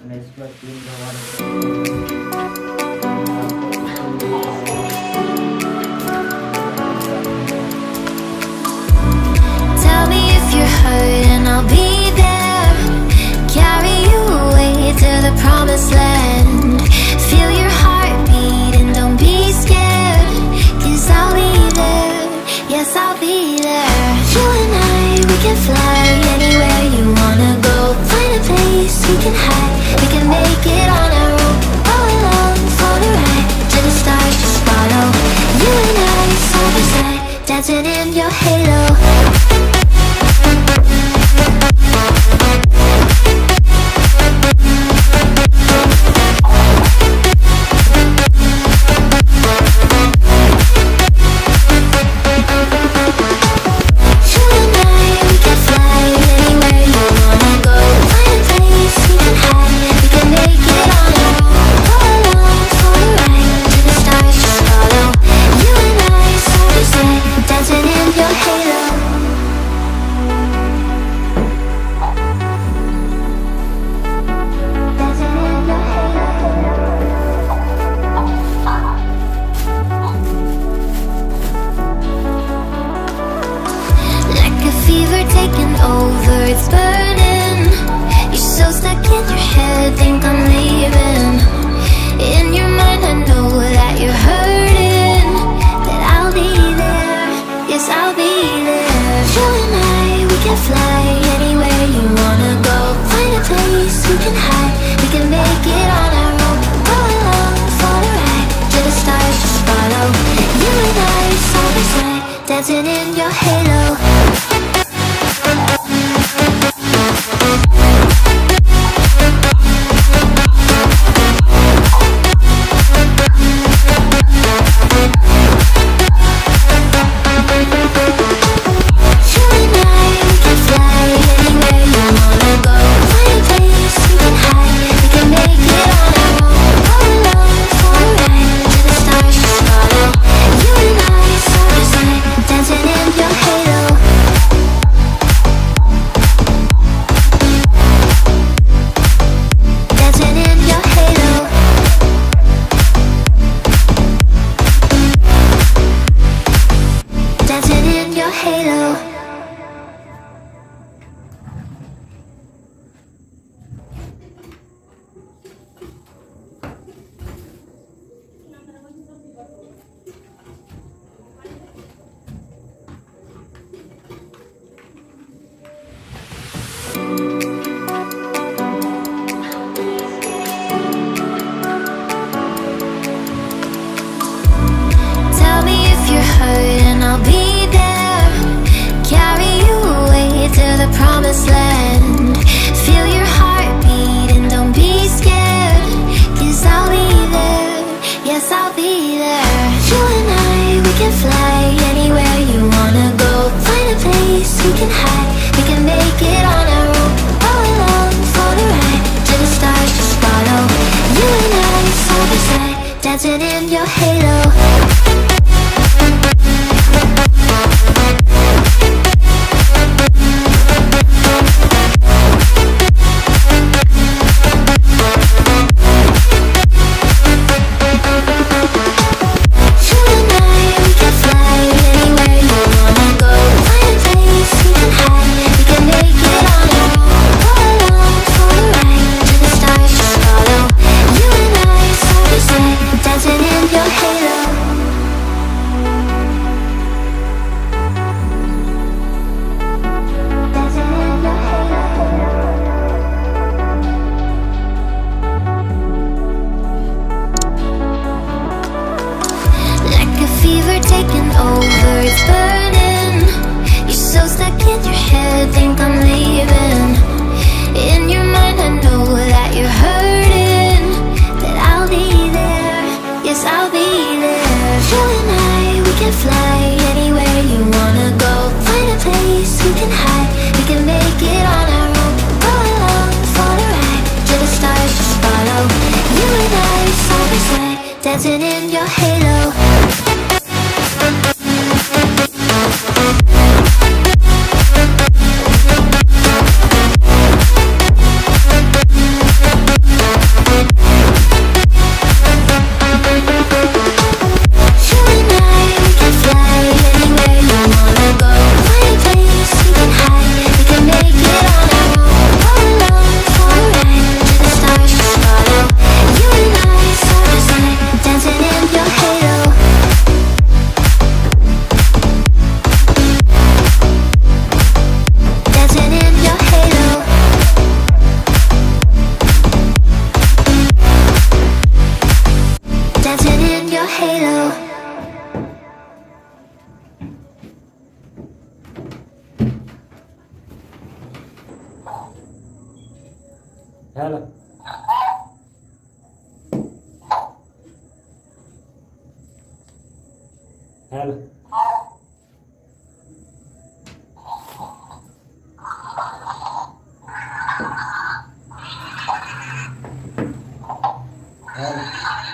Next question, Tell me if you're hurt and I'll be there. Carry you away to the promised land. Feel your heartbeat and don't be scared, 'cause I'll be there, yes I'll be there. You and I, we can fly anywhere you wanna go. Find a place we can hide, we can make it on our own. Go along for the ride, to the stars just follow. You and I, side by side, dancing in your halo. Taking over, it's burning. You're so stuck in your head, think I'm leaving. In your mind I know that you're hurting, that I'll be there, yes I'll be there. You and I, we can fly anywhere you wanna go. Find a place we can hide, we can make it on our own. Go along for the ride, to the stars just follow. You and I, side by side, dancing in your halo. Promised land. Feel your heartbeat and don't be scared, 'cause I'll be there, yes I'll be there. You and I, we can fly anywhere you wanna go. Find a place we can hide, we can make it on our own. Go along for the ride, to the stars just follow. You and I, side by side, dancing in your halo. Taking over, it's burning. You're so stuck in your head, think I'm leaving. In your mind I know that you're hurting, that I'll be there, yes I'll be there. You and I, we can fly anywhere you wanna go. Find a place we can hide, we can make it on our own. Go along for the ride, to the stars just follow. You and I, side by side, dancing in your halo. Hell. Hell.